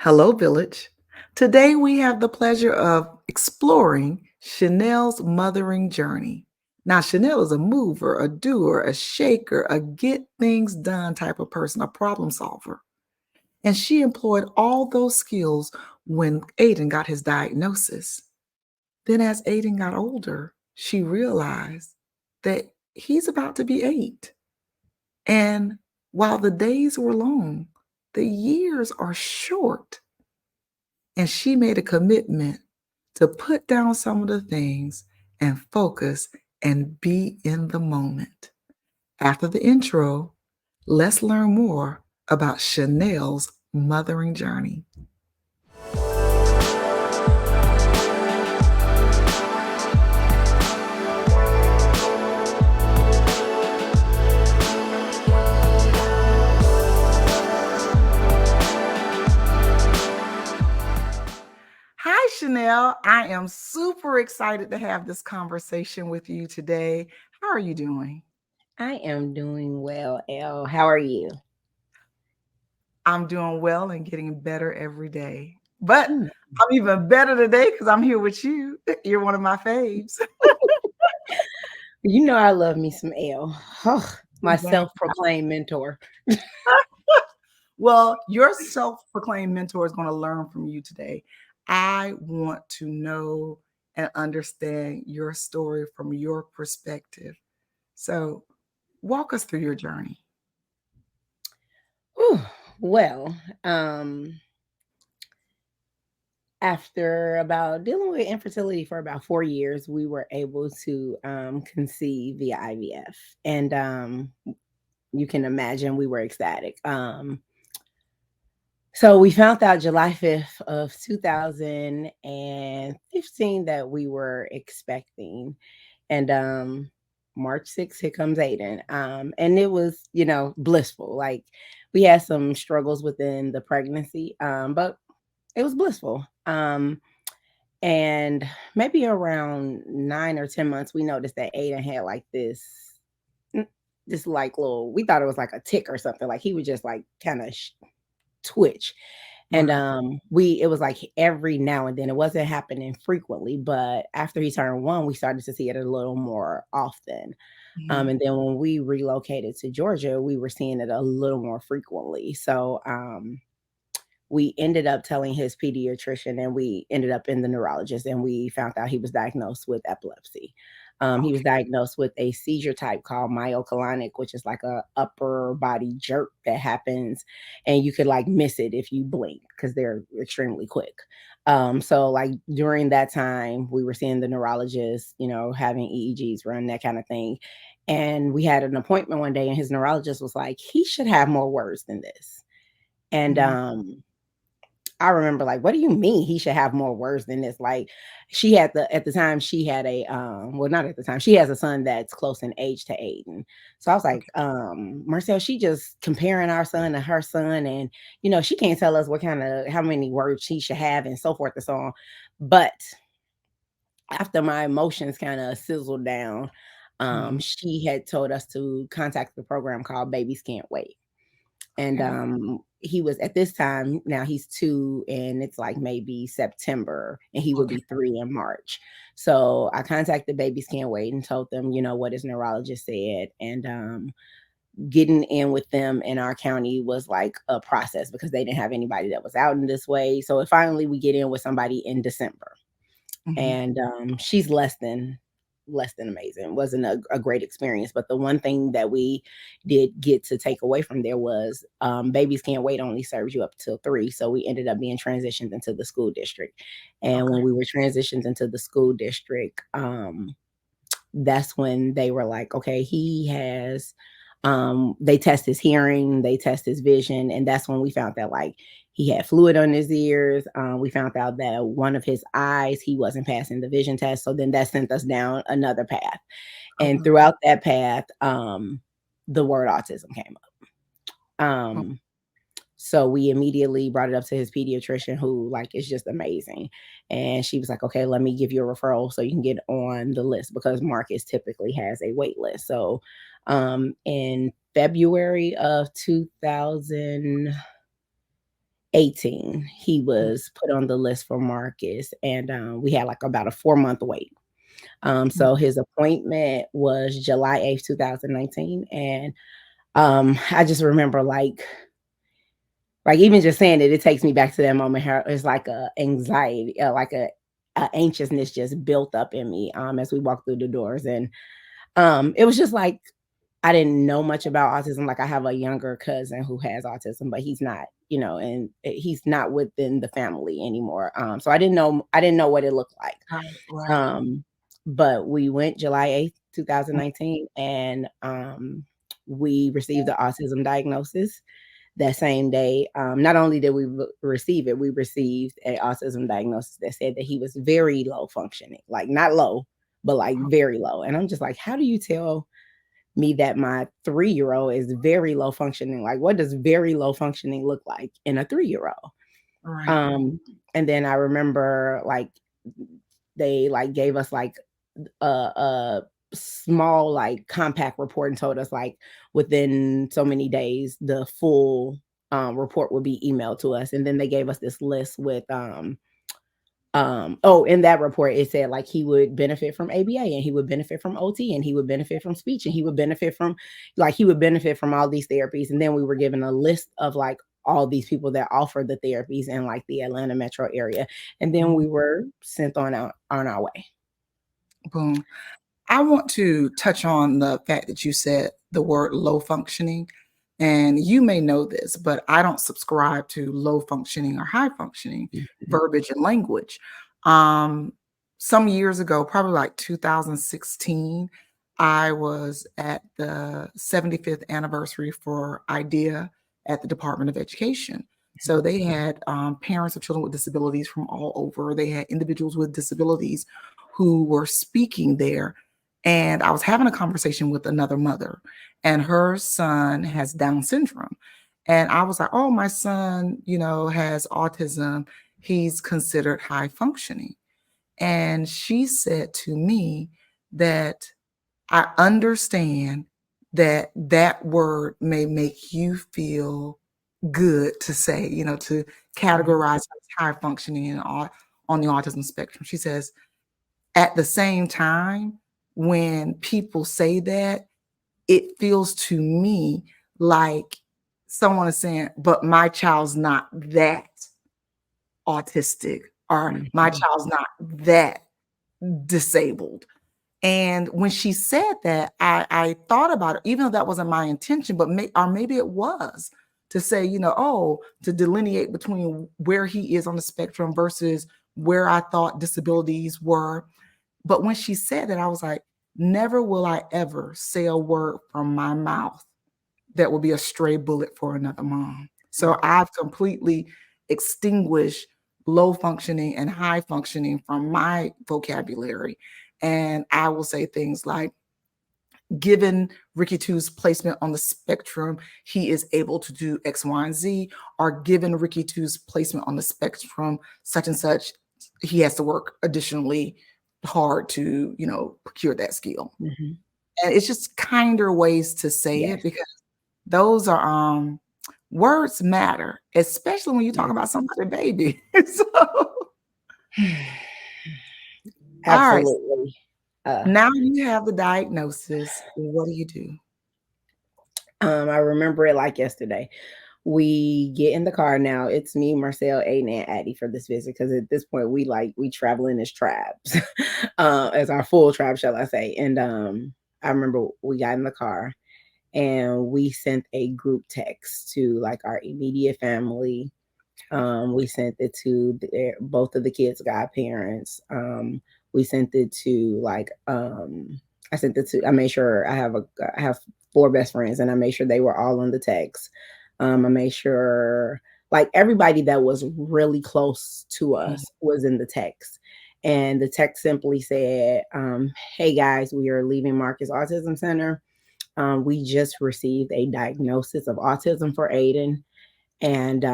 Hello, Village. Today we have the pleasure of exploring Chanel's mothering journey. Now, Chanel is a mover, a doer, a shaker, a get things done type of person, a problem solver. And she employed all those skills when Aiden got his diagnosis. Then, as Aiden got older, she realized that he's about to be 8. And while the days were long, the years are short. And she made a commitment to put down some of the things and focus and be in the moment. After the intro, let's learn more about Chanel's mothering journey. Hi, Chanel. I am super excited to have this conversation with you today. How are you doing? I am doing well, Elle. How are you? I'm doing well and getting better every day. But Mm. I'm even better today because I'm here with you. You're one of my faves. You know I love me some Elle. Oh, my Exactly. self-proclaimed mentor. Well, your self proclaimed mentor is going to learn from you today. I want to know and understand your story from your perspective. So, walk us through your journey. Ooh, well, um, after about dealing with infertility for about 4 years, we were able to conceive via IVF. And you can imagine we were ecstatic. So we found out July 5th of 2015 that we were expecting. And March 6th, here comes Aiden. And it was, blissful. Like we had some struggles within the pregnancy, but it was blissful. And maybe around 9 or 10 months, we noticed that Aiden had like this like little, we thought it was like a tick or something. Like he would just like kind of twitch. And Wow. we it was like every now and then. It wasn't happening frequently, but after he turned 1, we started to see it a little more often. Mhm. And then when we relocated to Georgia, we were seeing it a little more frequently. So we ended up telling his pediatrician, and we ended up in the neurologist, and we found out he was diagnosed with epilepsy. He was Okay. diagnosed with a seizure type called myoclonic, which is like a upper body jerk that happens, and you could like miss it if you blink because they're extremely quick. So like during that time, we were seeing the neurologist, having EEGs run, that kind of thing. And we had an appointment one day, and his neurologist was like, he should have more words than this. And Mhm. I remember like, what do you mean he should have more words than this? Like she had at the time she had a well, not at the time, she has a son that's close in age to Aiden. So I was like, Okay. Marcel, she just comparing our son to her son, and she can't tell us what kind of how many words he should have and so forth and so on. But after my emotions kind of sizzled down, Mhm. she had told us to contact the program called Babies Can't Wait. And Okay. he was at this time, now he's 2 and it's like maybe September, and he would Okay. be 3 in March. So I contacted Babies Can't Wait and told them, what his neurologist said. And getting in with them in our county was like a process because they didn't have anybody that was out in this way. So finally we get in with somebody in December, Mhm. and she's less than amazing. It wasn't a great experience, but the one thing that we did get to take away from there was Babies Can't Wait only serves you up till 3, so we ended up being transitioned into the school district. And Okay. when we were transitioned into the school district, that's when they were like, okay, he has they test his hearing, they test his vision, and that's when we found that like he had fluid on his ears. We found out that one of his eyes, he wasn't passing the vision test, so then that sent us down another path. And Uh-huh. throughout that path, the word autism came up. Oh, So we immediately brought it up to his pediatrician, who like is just amazing. And she was like, okay, let me give you a referral so you can get on the list, because Marcus typically has a wait list. So in February of 2000, 18, he was put on the list for Marcus, and we had like about a 4 month wait. So his appointment was July 8th, 2019, and I just remember like even just saying it, it takes me back to that moment. How it's like a anxiety, like a anxiousness just built up in me as we walked through the doors, and it was just like I didn't know much about autism. Like I have a younger cousin who has autism, but he's not, and he's not within the family anymore. So I didn't know what it looked like. Right, right. Um, but we went July 8th, 2019, and we received the autism diagnosis that same day. Not only did we receive it, we received a autism diagnosis that said that he was very low functioning, like not low, but like very low. And I'm just like, how do you tell me that my 3-year-old is very low functioning? Like, what does very low functioning look like in a 3-year-old? Right. And then I remember like they like gave us like a small like compact report and told us like within so many days the full report would be emailed to us. And then they gave us this list with oh, in that report it said like he would benefit from ABA, and he would benefit from OT, and he would benefit from speech, and he would benefit from all these therapies. And then we were given a list of like all these people that offer the therapies in like the Atlanta metro area, and then we were sent on our way. Boom. I want to touch on the fact that you said the word low functioning. And you may know this, but I don't subscribe to low functioning or high functioning Mhm. verbiage and language. Um, some years ago, probably like 2016, I was at the 75th anniversary for IDEA at the Department of Education. So they had parents of children with disabilities from all over. They had individuals with disabilities who were speaking there, and I was having a conversation with another mother, and her son has Down syndrome. And I was like, oh, my son, has autism. He's considered high functioning. And she said to me that I understand that that word may make you feel good to say, to Mhm. categorize as high functioning and on the autism spectrum. She says, at the same time, when people say that, it feels to me like someone is saying, "But my child's not that autistic," or "My Mhm. child's not that disabled." And when she said that, I thought about it, even though that wasn't my intention, but maybe it was, to say, oh, to delineate between where he is on the spectrum versus where I thought disabilities were. But when she said that, I was like, never will I ever say a word from my mouth that will be a stray bullet for another mom. So Right. I've completely extinguished low functioning and high functioning from my vocabulary. And I will say things like, given Ricky Two's placement on the spectrum, he is able to do X, Y, and Z, or given Ricky Two's placement on the spectrum, such and such, he has to work additionally hard to, procure that skill. Mhm. And it's just kinder ways to say it, Yes. because those are words matter, especially when you talk Yes. about somebody's baby. So all right. Absolutely. Uh, Now you have the diagnosis. What do you do? I remember it like yesterday. We get in the car now. It's me, Marcel, Aiden, and Addie for this visit because at this point we traveling as tribes, as our full tribe, shall I say? And I remember we got in the car and we sent a group text to like our immediate family. We sent it to both of the kids' godparents. We sent it to I sent it to. I made sure I have 4 best friends, and I made sure they were all on the text. I made sure like everybody that was really close to Mhm. us was in the text. And the text simply said, "Hey guys, we are leaving Marcus Autism Center. We just received a diagnosis of autism for Aiden, and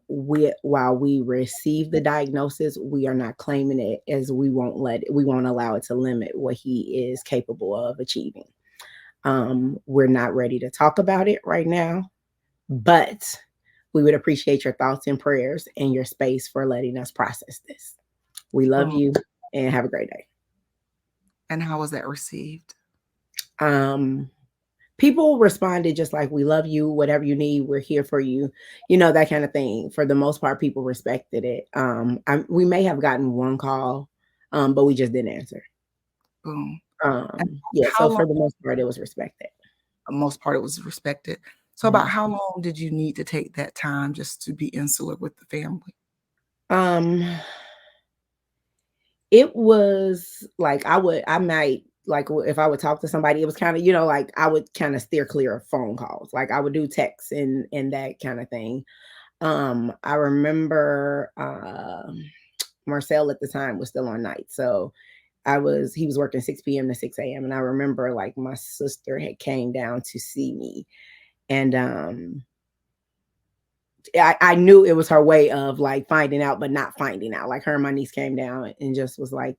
while we receive the diagnosis, we are not claiming it, as we won't allow it to limit what he is capable of achieving. We're not ready to talk about it right now, but We would appreciate your thoughts and prayers and your space for letting us process this. We love Boom. you and have a great day. And how was that received? Um, People responded just like, we love you, whatever you need, we're here for you, that kind of thing. For the most part, people respected it. We may have gotten one call, but we just didn't answer. Boom. And Yeah, how so long? for the most part, it was respected. Most part, it was respected. So, about Mhm. how long did you need to take that time just to be insular with the family? Um, it was like I might like if I would talk to somebody, it was kind of like I would kind of steer clear of phone calls. Like I would do texts and that kind of thing. I remember Marcel at the time was still on night, so he was working 6 p.m. to 6 a.m. and I remember like my sister had came down to see me, and I knew it was her way of like finding out, but not finding out. Like her and my niece came down and just was like,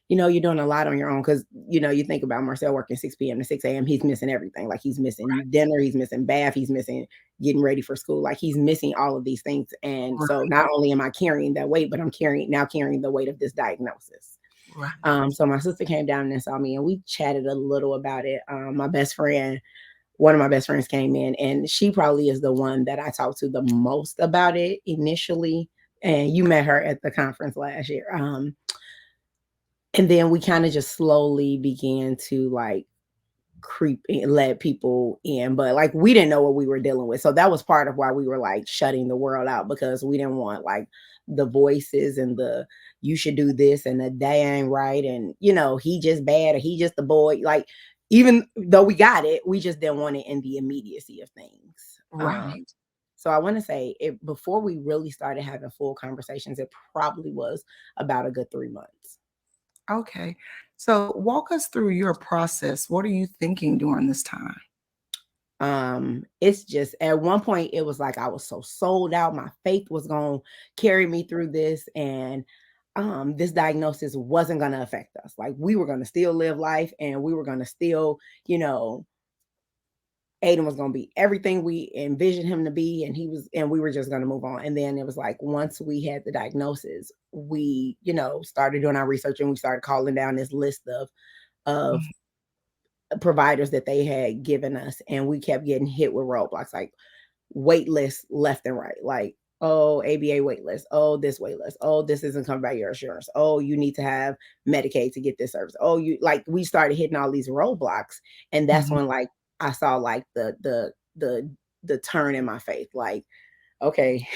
you're doing a lot on your own. Cause you think about Marcel working 6 p.m. to 6 a.m. He's missing everything. Like he's missing dinner, he's missing bath, he's missing getting ready for school. Like he's missing all of these things. And Right, so not only am I carrying that weight, but I'm carrying the weight of this diagnosis. right. So my sister came down and saw me and we chatted a little about it. One of my best friends came in and she probably is the one that I talked to the most about it initially. And you met her at the conference last year. And then we kind of just slowly began to like creep and let people in, but like we didn't know what we were dealing with. So that was part of why we were like shutting the world out, because we didn't want like the voices and the you should do this and the day ain't right and he just bad or he just the boy. Like even though we got it, we just didn't want it in the immediacy of things. Right. So I want to say it before we really started having full conversations, it probably was about a good 3 months. Okay. So, walk us through your process. What are you thinking during this time? It's just at one point it was like I was so sold out, my faith was gonna carry me through this, and this diagnosis wasn't gonna affect us. Like we were gonna still live life and we were gonna still, Aiden was gonna be everything we envisioned him to be, and we were just gonna move on. And then it was like once we had the diagnosis, we, started doing our research and we started calling down this list of Mhm. providers that they had given us, and we kept getting hit with roadblocks like wait lists left and right. Like, oh, ABA wait list. Oh, this wait list. Oh, this isn't covered by your insurance. Oh, you need to have Medicaid to get this service. Oh, you like we started hitting all these roadblocks. And that's Mhm. when like I saw like the turn in my faith. Like, okay,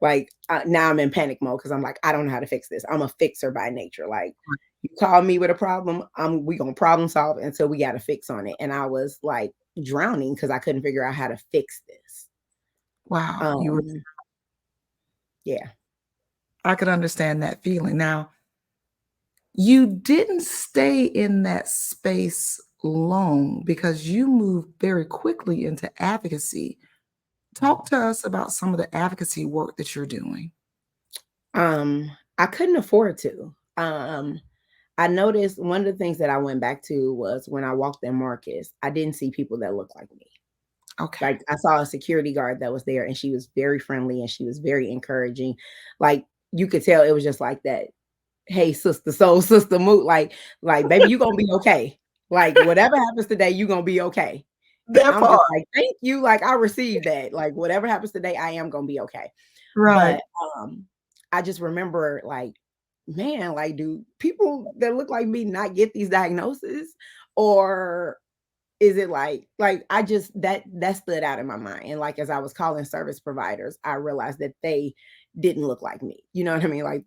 like now I'm in panic mode because I'm like, I don't know how to fix this. I'm a fixer by nature. Like you call me with a problem, we gonna problem solve until we got a fix on it. And I was like drowning because I couldn't figure out how to fix this. Wow. Um, yeah. I could understand that feeling. Now, you didn't stay in that space long because you moved very quickly into advocacy. Talk to us about some of the advocacy work that you're doing. I couldn't afford to. I noticed one of the things that I went back to was when I walked in Marcus, I didn't see people that looked like me. Okay. Like I saw a security guard that was there and she was very friendly and she was very encouraging. Like you could tell it was just like that, hey sister, soul sister mood, like baby, you gonna be okay. Like whatever happens today, you gonna be okay. And That I'm just part. like, thank you. Like I received that. Like whatever happens today, I am gonna be okay. Right. But I just remember like, man, like do people that look like me not get these diagnoses? Or is it like I just that stood out in my mind. And like as I was calling service providers, I realized that they didn't look like me. You know what I mean? Like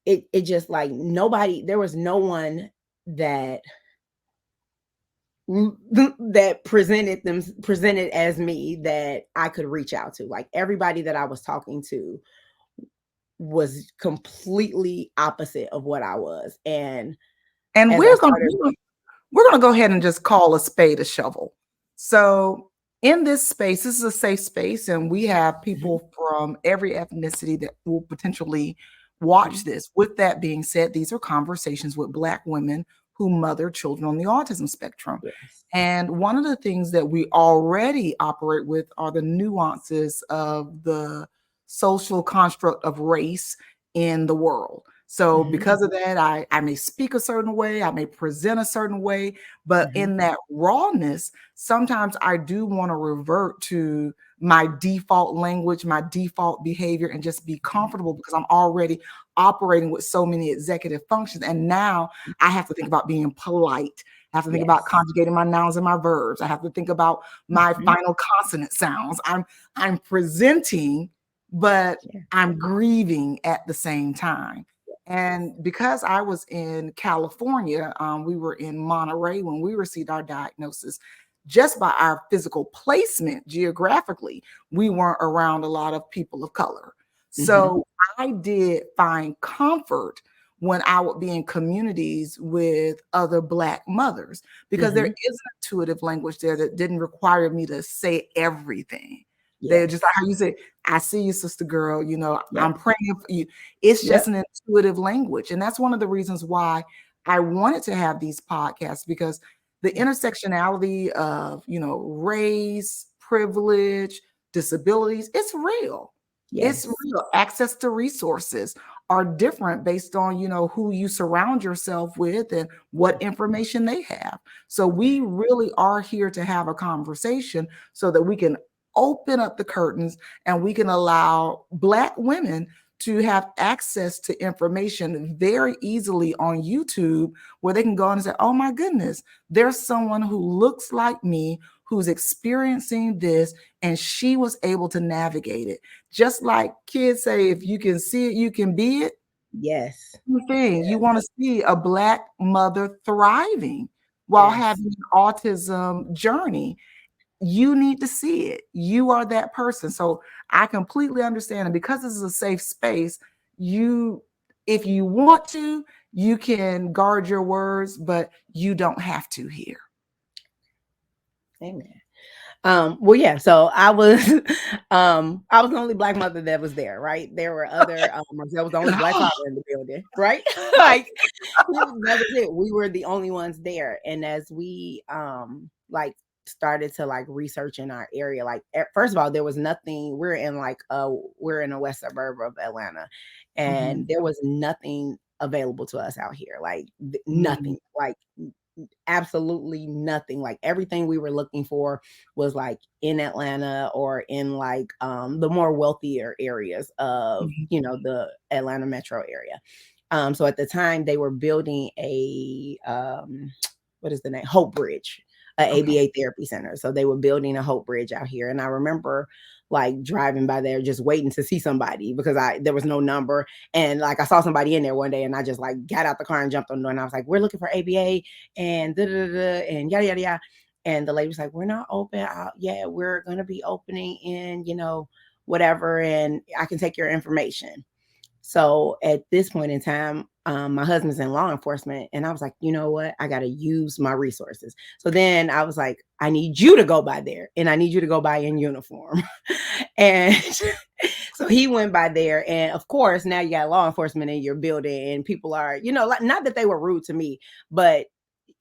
it just like nobody, there was no one that that presented as me that I could reach out to. Like everybody that I was talking to was completely opposite of what I was. And And as I we're gonna started, we're gonna go ahead and just call a spade a shovel. So in this space, this is a safe space, and we have Mhm, people from every ethnicity that will potentially watch mhm, this. With that being said, these are conversations with Black women who mother children on the autism spectrum. Yes. And one of the things that we already operate with are the nuances of the social construct of race in the world. So Mm-hmm. because of that, I may speak a certain way, I may present a certain way, but Mm-hmm. in that rawness, sometimes I do want to revert to my default language, my default behavior, and just be comfortable because I'm already operating with so many executive functions. And now I have to think about being polite. I have to think about Yes. conjugating my nouns and my verbs. I have to think about my Mm-hmm. final consonant sounds. I'm presenting, but Yeah. I'm grieving at the same time. Yes. And because I was in California, we were in Monterey when we received our diagnosis. Just by our physical placement geographically, we weren't around a lot of people of color. Mm-hmm. So I did find comfort when I would be in communities with other Black mothers because there Mm-hmm. is an intuitive language there that didn't require me to say everything. They're just like Yes. how you say, I see you, sister girl, Yep. I'm praying for you. It's just Yep. an intuitive language. And that's one of the reasons why I wanted to have these podcasts because the intersectionality of, race, privilege, disabilities, it's real. It's Yes. real. Access to resources are different based on, who you surround yourself with and what information they have. So we really are here to have a conversation so that we can open up the curtains and we can allow Black women to have access to information very easily on YouTube where they can go and say, oh my goodness, there's someone who looks like me who's experiencing this and she was able to navigate it. Just like kids say, if you can see it, you can be it. Yes. Thing you Yes. want to see a Black mother thriving while Yes. having an autism journey. You need to see it. You are that person. So I completely understand. And because this is a safe space, if you want to, you can guard your words, but you don't have to here. Amen. Well, yeah, so I was the only Black mother that was there, right? There were other I was the only Black father in the building, right? Like that was it. We were the only ones there. And as we like started to like research in our area, like first of all, there was nothing. We're in a west suburb of Atlanta, Mhm. and there was nothing available to us out here. Like Mm. nothing. Like absolutely nothing. Like everything we were looking for was like in Atlanta or in like the more wealthier areas of, Mhm. the Atlanta metro area. So at the time they were building a what is the name? Hope Bridge, a Okay. ABA therapy center. So they were building a Hope Bridge out here. And I remember like driving by there just waiting to see somebody because there was no number. And like I saw somebody in there one day and I just like got out the car and jumped on the door and I was like, we're looking for ABA and da da da and yada yada yada. And the lady was like, we're not open. Yeah, we're gonna be opening in, whatever, and I can take your information. So at this point in time, my husband's in law enforcement, and I was like, you know what? I got to use my resources. So then I was like, I need you to go by there, and I need you to go by in uniform. And so he went by there, and of course, now you got law enforcement in your building, and people are, like not that they were rude to me, but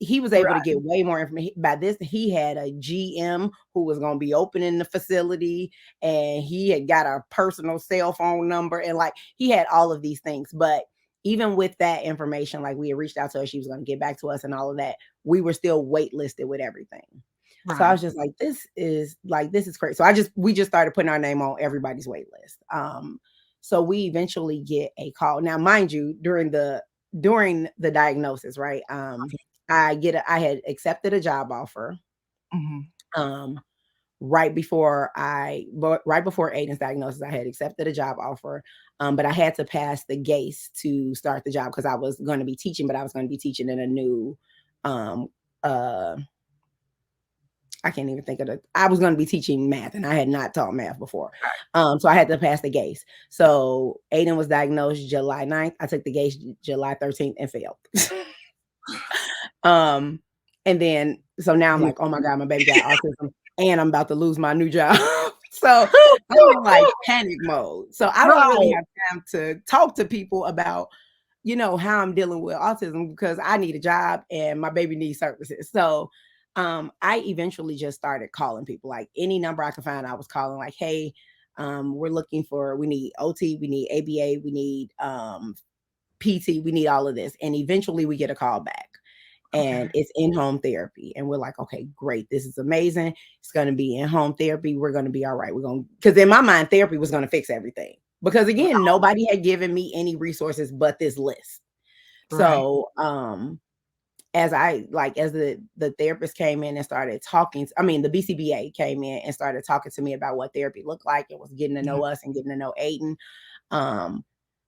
he was able to Right. get way more information. By this, he had a GM who was going to be opening the facility, and he had got a personal cell phone number, and like he had all of these things. But even with that information, like we had reached out to her, she was going to get back to us and all of that. We were still waitlisted with everything. So I Right. was just like, this is crazy. So we just started putting our name on everybody's wait list. So we eventually get a call. Now, mind you, during the diagnosis, right? I had accepted a job offer. Mhm. Um, right before Aiden's diagnosis, I had accepted a job offer. But I had to pass the GACE to start the job because I was going to be teaching, but I was going to be teaching in a new um uh I can't even think of I was going to be teaching math and I had not taught math before. So I had to pass the GACE. So Aiden was diagnosed July 9th. I took the GACE July 13th and failed. um, and then, so now I'm Yeah. like, oh my God, my baby got autism and I'm about to lose my new job. So I'm in like panic mode. So I don't really Right. have time to talk to people about how I'm dealing with autism because I need a job and my baby needs services. So I eventually just started calling people, like any number I could find. I was calling like, hey, we need OT, we need ABA, we need PT, we need all of this. And eventually we get a call back and Okay. it's in home therapy. And we're like, okay, great. This is amazing. It's going to be in home therapy. We're going to be all right. Because in my mind, therapy was going to fix everything. Because again, nobody had given me any resources but this list. Right. So, as the therapist came in and started talking, the BCBA came in and started talking to me about what therapy looked like and was getting to Yeah. know us and getting to know Aiden. Um,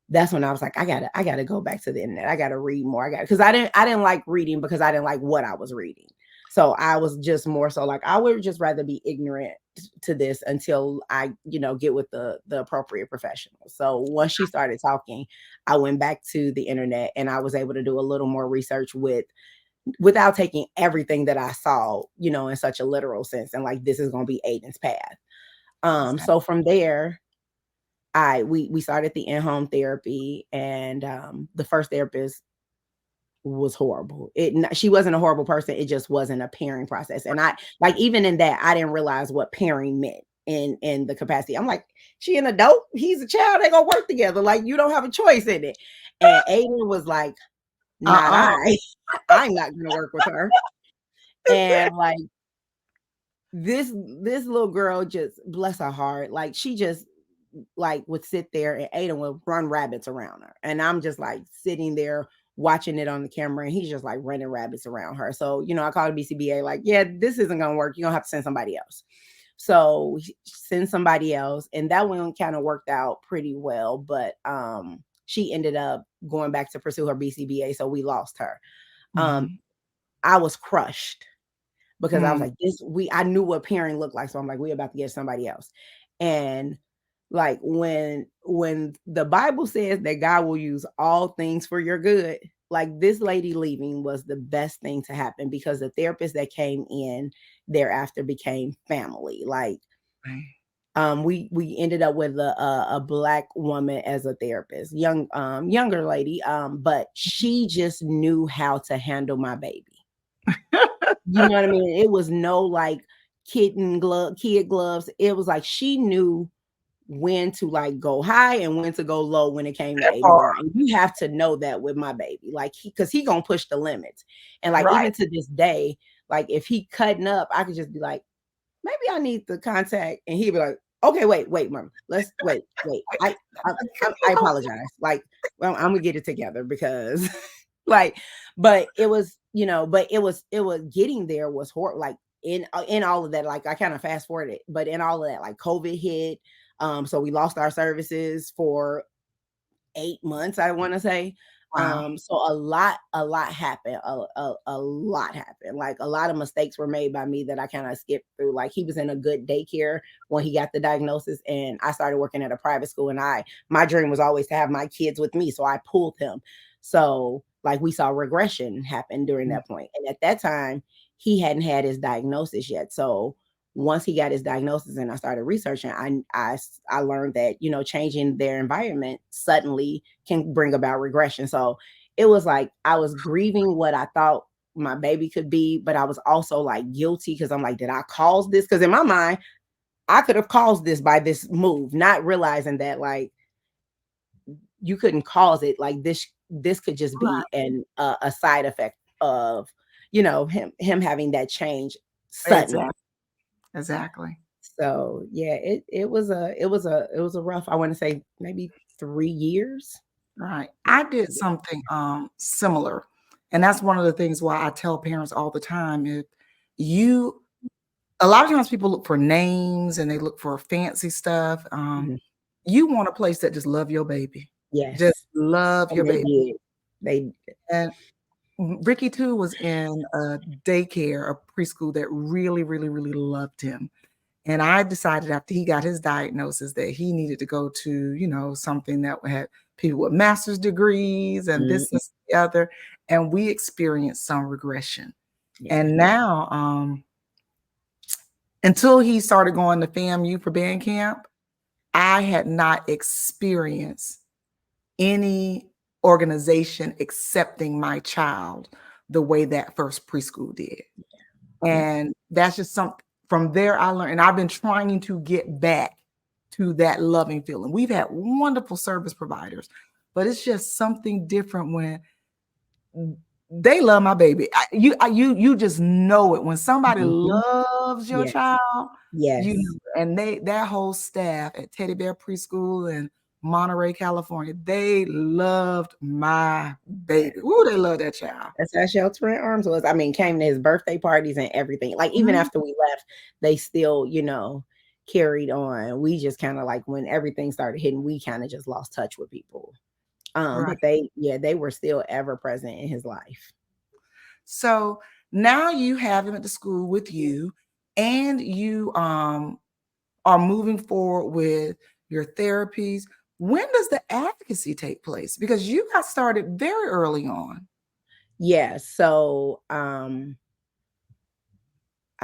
that's when I was like, I gotta go back to the internet. I gotta read more. Because I didn't like reading because I didn't like what I was reading. So I was just more so like, I would just rather be ignorant to this until I, get with the appropriate professional. So once she started talking, I went back to the internet and I was able to do a little more research without taking everything that I saw, in such a literal sense. And like, this is going to be Aiden's path. Exactly. So from there, we started the in-home therapy, and the first therapist was horrible. She wasn't a horrible person. It just wasn't a pairing process. And I like, even in that, I didn't realize what pairing meant in the capacity. I'm like, she an adult, he's a child, they gonna work together. Like, you don't have a choice in it. And Aiden was like, not Uh-uh. I. I'm not gonna work with her. And like, this little girl, just bless her heart, like she just like would sit there and Aiden would run rabbits around her. And I'm just like sitting there watching it on the camera and he's just like running rabbits around her. So, I called BCBA like, yeah, this isn't gonna work. You're gonna have to send somebody else. So we send somebody else. And that one kind of worked out pretty well. But she ended up going back to pursue her BCBA. So we lost her. Um, Mhm. I was crushed because I was Mm. like, I knew what pairing looked like. So I'm like, we're about to get somebody else. And like, when the Bible says that God will use all things for your good, like, this lady leaving was the best thing to happen because the therapist that came in thereafter became family. Like, Right. we ended up with a black woman as a therapist, younger lady, but she just knew how to handle my baby. You know what I mean? It was no like kid gloves. It was like she knew when to like go high and when to go low when it came to That Aiden part. Brown. And you have to know that with my baby. Like, because he gonna push the limits. And like, Right. even to this day, like if he cutting up, I could just be like, maybe I need the contact. And he'd be like, okay, wait, mom. Let's wait. I apologize. Like, well, I'm gonna get it together because like, but it was getting there was horrible. Like, in all of that, like, I kind of fast forwarded, but in all of that, like, COVID hit. So we lost our services for 8 months, I want to say. Wow. So a lot happened. A lot happened. Like, a lot of mistakes were made by me that I kind of skipped through. Like, he was in a good daycare when he got the diagnosis, and I started working at a private school. And my dream was always to have my kids with me, so I pulled him. So like, we saw regression happen during Mm. that point, and at that time, he hadn't had his diagnosis yet. So once he got his diagnosis and I started researching, I learned that, changing their environment suddenly can bring about regression. So it was like I was grieving what I thought my baby could be, but I was also like guilty because I'm like, did I cause this? Because in my mind, I could have caused this by this move, not realizing that like you couldn't cause it. Like, this could just Right. be a side effect of him having that change suddenly. Exactly. Exactly. So yeah, it was a rough, I want to say maybe 3 years. Right. I did something similar. And that's one of the things why I tell parents all the time if you a lot of times people look for names and they look for fancy stuff. Mhm. You want a place that just love your baby. Just Yes, love your and they baby. did. They And Ricky too was in a daycare, a preschool that really, really, really loved him. And I decided after he got his diagnosis that he needed to go to, something that had people with master's degrees and mm, this, this, the other. And we experienced some regression. yeah, And now, until he started going to FAMU for band camp, I had not experienced any. organization accepting my child the way that first preschool did. Yeah. And that's just something from there I learned. And I've been trying to get back to that loving feeling. We've had wonderful service providers, but it's just something different when they love my baby. You just know it when somebody Mhm. loves your Yes. child. You Yes. know, and that whole staff at Teddy Bear Preschool in Monterey, California, they loved my baby. Ooh, they love that child. That's how Sheltering Arms was. I mean, came to his birthday parties and everything. Like even Mhm. after we left, they still, carried on. We just kind of like when everything started hitting, we kind of just lost touch with people. Right. But they were still ever present in his life. So now you have him at the school with you, and you are moving forward with your therapies. When does the advocacy take place? Because you got started very early on. Yeah. So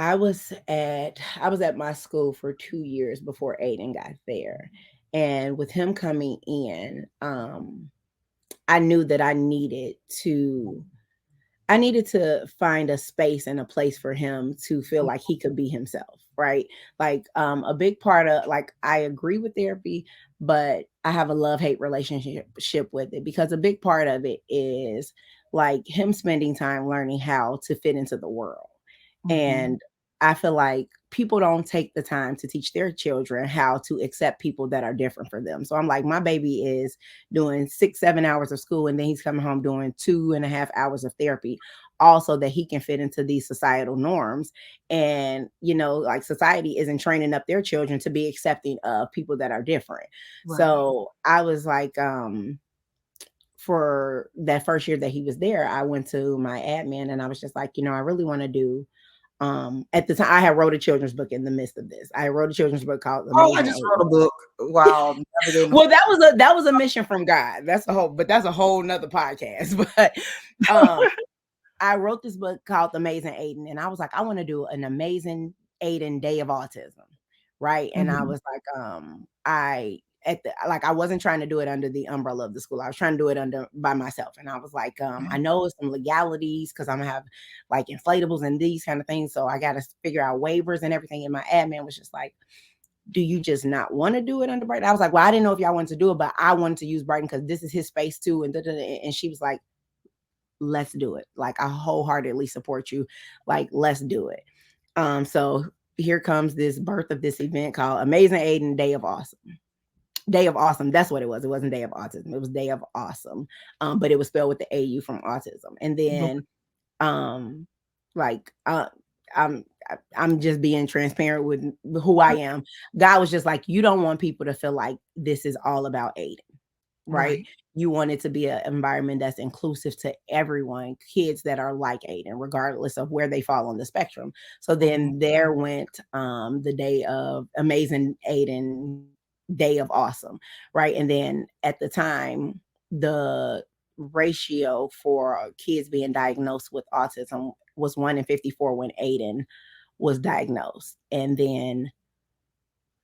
I was at my school for 2 years before Aiden got there. And with him coming in, I knew that to I needed to find a space and a place for him to feel like he could be himself, right? Like a big part of like I agree with therapy, but I have a love-hate relationship with it because a big part of it is like him spending time learning how to fit into the world. Mhm. And I feel like people don't take the time to teach their children how to accept people that are different for them. So I'm like, my baby is doing 6, 7 hours of school, and then he's coming home doing 2.5 hours of therapy, also that he can fit into these societal norms. And, like society isn't training up their children to be accepting of people that are different. Right. So I was like, for that first year that he was there, I went to my admin and I was just like, I really want to do at the time I had wrote a children's book in the midst of this. I wrote a children's book called Oh, I Amazing just Age. wrote a book while navigating. Well, that was a mission from God. That's a whole nother podcast. But um I wrote this book called Amazing Aiden, and I was like, I want to do an Amazing Aiden Day of Autism, right? And I Mhm. was like, I wasn't trying to do it under the umbrella of the school. I was trying to do it under by myself, and I was like, I Okay. know it's some legalities because I'm gonna have like inflatables and these kind of things, so I got to figure out waivers and everything. And my admin was just like, do you just not want to do it under Brighton? I was like, well, I didn't know if y'all wanted to do it, but I wanted to use Brighton because this is his space too. And and she was like, let's do it. Like I wholeheartedly support you. Like, let's do it. So here comes this birth of this event called Amazing Aiden Day of Awesome. Day of Awesome. That's what it was. It wasn't Day of Autism. It was Day of Awesome. But it was spelled with the AU from autism. And then um like I'm I'm just being transparent with who I am. God was just like, you don't want people to feel like this is all about Aiden, right? Right. You want it to be an environment that's inclusive to everyone, kids that are like Aiden, regardless of where they fall on the spectrum. So Mhm. then there went the day of Amazing Aiden, Day of Awesome, right? And then at the time, the ratio for kids being diagnosed with autism was 1 in 54 when Aiden was diagnosed. And then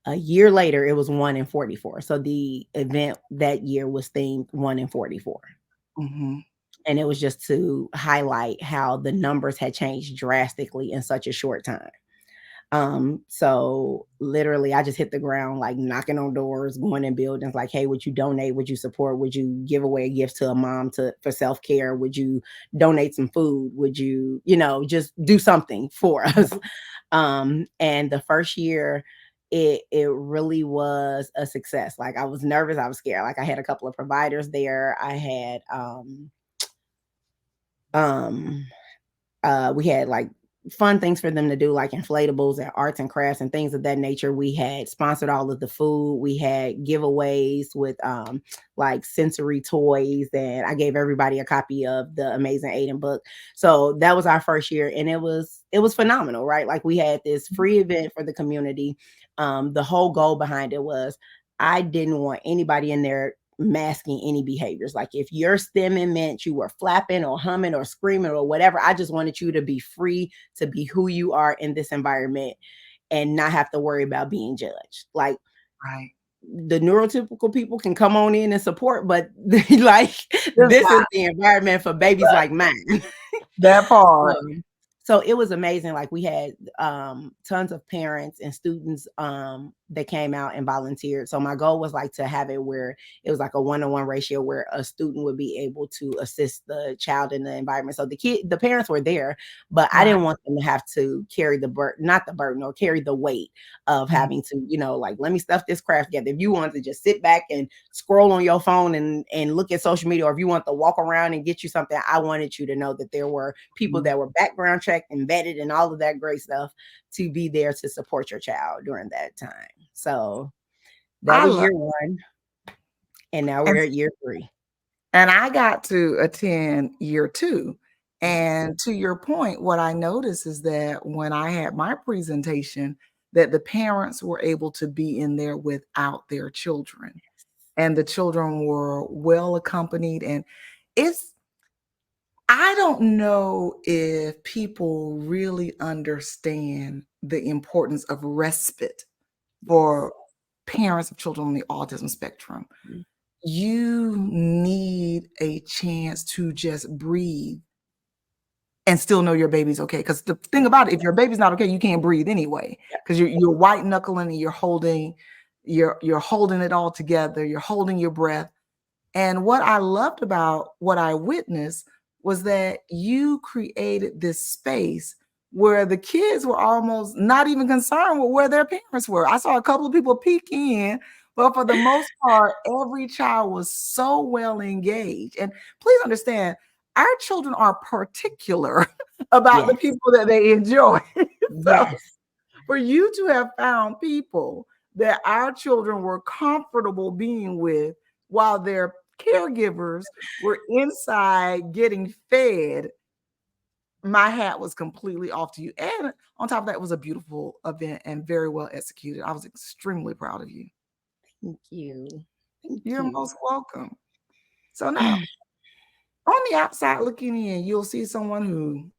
a year later, it was 1 in 44. So the event that year was themed 1 in 44. Mhm. And it was just to highlight how the numbers had changed drastically in such a short time. So literally I just hit the ground like knocking on doors, going in buildings like, hey, would you donate? Would you support? Would you give away gifts to a mom for self-care? Would you donate some food? Would you, just do something for us? And the first year it really was a success. Like I was nervous, I was scared. Like I had a couple of providers there. I had um we had like fun things for them to do, like inflatables and arts and crafts and things of that nature. We had sponsored all of the food. We had giveaways with like sensory toys, and I gave everybody a copy of the Amazing Aiden book. So that was our first year, and it was phenomenal, right? Like we had this free event for the community. The whole goal behind it was I didn't want anybody in there masking any behaviors. Like if your stemming meant you were flapping or humming or screaming or whatever, I just wanted you to be free to be who you are in this environment and not have to worry about being judged. Like Right. the neurotypical people can come on in and support, but like It's this is not the environment for babies like mine. that part. So it was amazing. Like we had tons of parents and students that came out and volunteered. So my goal was like to have it where it was like a 1-on-1 ratio where a student would be able to assist the child in the environment. So the parents were there, but I Right. didn't want them to have to carry the burden, not the burden, or carry the weight of Mhm. having to, like, let me stuff this craft together. If you want to just sit back and scroll on your phone and look at social media, or if you want to walk around and get you something, I wanted you to know that there were people that were background checked and vetted and all of that great stuff to be there to support your child during that time. So that I was love year 1, and now and we're at year 3. and I got to attend year 2. Yes. And to your point, what I noticed is that when I had my presentation, that the parents were able to be in there without their children, and the children were well accompanied. And it's I don't know if people really understand the importance of respite Yes. for parents of children on the autism spectrum. Mhm. You need a chance to just breathe and still know your baby's okay. Because the thing Yeah. about it, if your baby's not okay, you can't breathe anyway. Yeah. Because you're white knuckling and you're holding it all together. You're holding your breath. And what I loved about what I witnessed was that you created this space where the kids were almost not even concerned with where their parents were. I saw a couple of people peek in, but for the most part, every child was so well engaged. And please understand, our children are particular about the Yes. people that they enjoy. So Yes. for you to have found people that our children were comfortable being with while their caregivers were inside getting fed, my hat was completely off to you. And on top of that, it was a beautiful event and very well executed. I was extremely proud of you. Thank you. Thank You're you. most welcome. So now, on the outside looking in, you'll see someone who,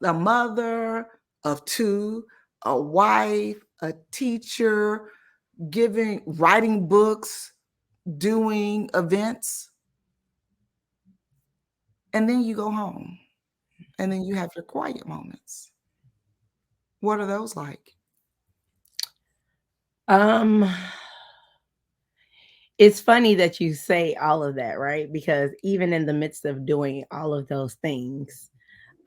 a mother of 2, a wife, a teacher, writing books, doing events, and then you go home and then you have your quiet moments. What are those like? Um, it's funny that you say all of that, right? Because even in the midst of doing all of those things,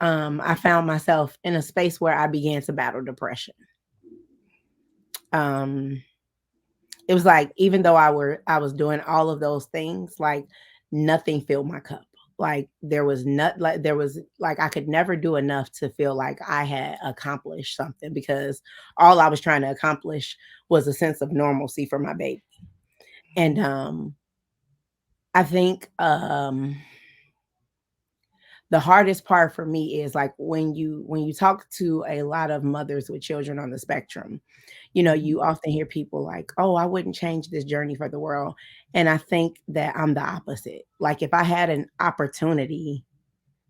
I found myself in a space where I began to battle depression. Um, it was like even though I was doing all of those things, like nothing filled my cup. Like there was like I could never do enough to feel like I had accomplished something because all I was trying to accomplish was a sense of normalcy for my baby. And I think the hardest part for me is like when you talk to a lot of mothers with children on the spectrum, Mhm. you often hear people like, "Oh, I wouldn't change this journey for the world." And I think that I'm the opposite. Like if I had an opportunity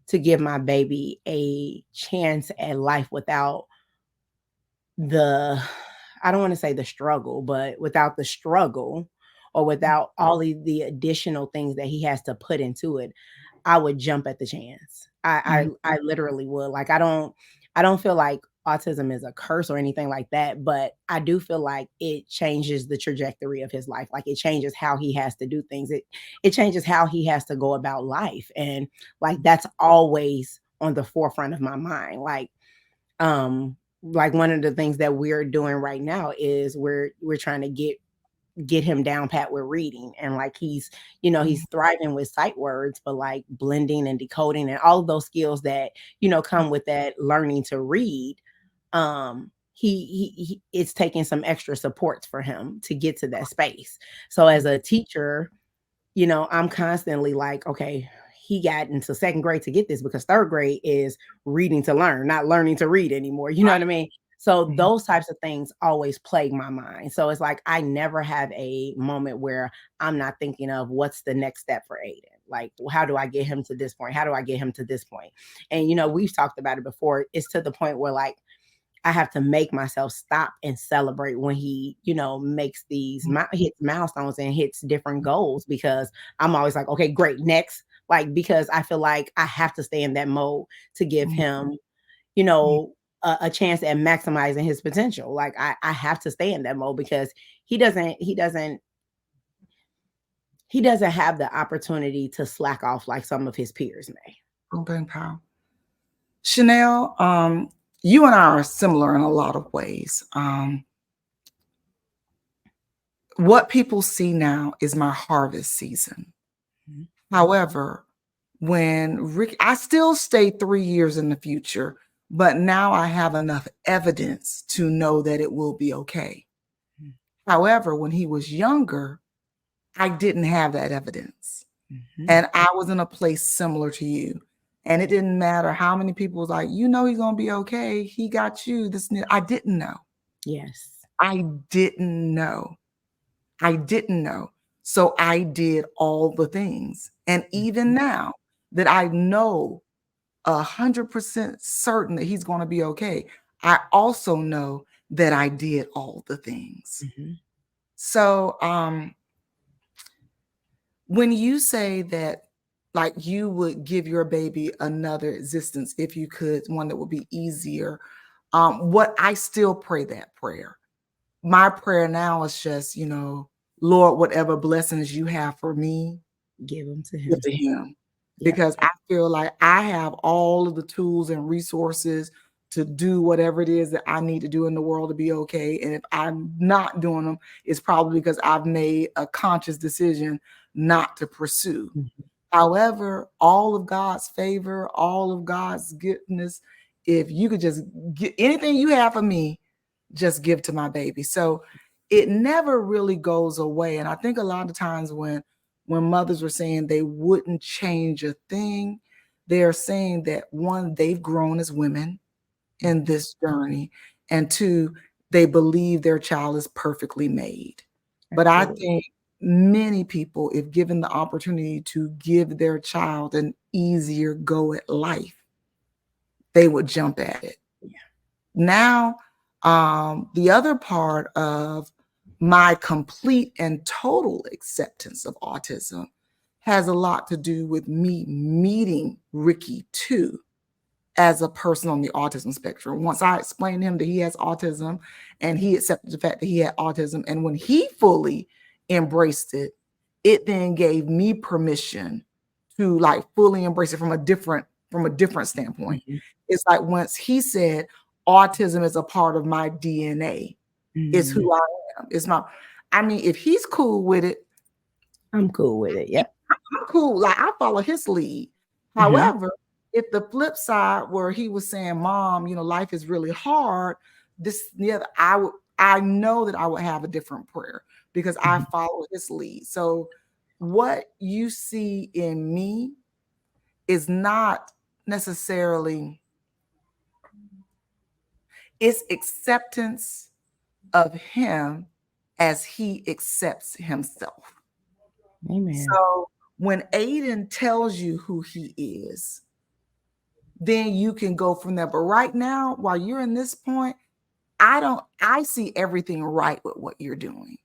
to give my baby a chance at life without the I don't want to say the struggle, but without the struggle or without all of the additional things that he has to put into it, I would jump at the chance. Mhm. I literally would. Like I don't feel like autism is a curse or anything like that, but I do feel like it changes the trajectory of his life. Like it changes how he has to do things. It changes how he has to go about life. And like that's always on the forefront of my mind. Like one of the things that we're doing right now is we're trying to get him down pat with reading, and like he's Mhm. thriving with sight words, but like blending and decoding and all of those skills that come with that learning to read. He it's taking some extra supports for him to get to that space. So as a teacher, I'm constantly like, okay, he got into second grade to get this because third grade is reading to learn, not learning to read anymore. You know what I mean? So Mhm. those types of things always plague my mind. So it's like I never have a moment where I'm not thinking of what's the next step for Aiden. Like, how do I get him to this point? How do I get him to this point? And we've talked about it before. It's to the point where like I have to make myself stop and celebrate when he, makes these hits milestones and hits different goals, because I'm always like, okay, great, next. Like, because I feel like I have to stay in that mode to give Mhm. him, you know, a chance at maximizing his potential. Like, I have to stay in that mode, because he doesn't he doesn't he doesn't have the opportunity to slack off like some of his peers may. Open power. Chanel, you and I are similar in a lot of ways. What people see now is my harvest season. Mhm. However, when Rick, I still stay 3 years in the future, but now I have enough evidence to know that it will be okay. However, when he was younger, I didn't have that evidence. Mhm. And I was in a place similar to you. And it didn't matter how many people was like, he's gonna be okay. He got you. I didn't know. Yes. I didn't know. I didn't know. So I did all the things. And even Mhm. now that I know 100% certain that he's going to be okay, I also know that I did all the things. Mhm. So when you say that, like, you would give your baby another existence if you could, one that would be easier, what I still pray that prayer. My prayer now is just, Lord, whatever blessings you have for me, Give them to give him. to him. Yep. Because I feel like I have all of the tools and resources to do whatever it is that I need to do in the world to be okay. And if I'm not doing them, it's probably because I've made a conscious decision not to pursue. Mhm. However, all of God's favor, all of God's goodness, if you could just get anything you have for me, just give to my baby. So it never really goes away. And I think a lot of times when mothers were saying they wouldn't change a thing, they're saying that, one, they've grown as women in Mhm. this journey, and two, they believe their child is perfectly made. But I Absolutely. think many people, if given the opportunity to give their child an easier go at life, they would jump at it. Yeah. Now, the other part of my complete and total acceptance of autism has a lot to do with me meeting Ricky too as a person on the autism spectrum. Once I explained to him that he has autism and he accepted the fact that he had autism, and when he fully embraced it, it then gave me permission to, like, fully embrace it from a different standpoint. Mhm. It's like once he said autism is a part of my DNA, it's Mhm. who I am. It's my I mean, if he's cool with it, I'm cool with it. Yep. I'm cool. Like, I follow his lead. Mhm. However, if the flip side where he was saying, "Mom, life is really hard," I know that I would have a different prayer because I Mhm. follow his lead. So what you see in me is not necessarily, it's acceptance of him as he accepts himself. Amen. So when Aiden tells you who he is, then you can go from there. But right now, while you're in this point, I see everything right with what you're doing.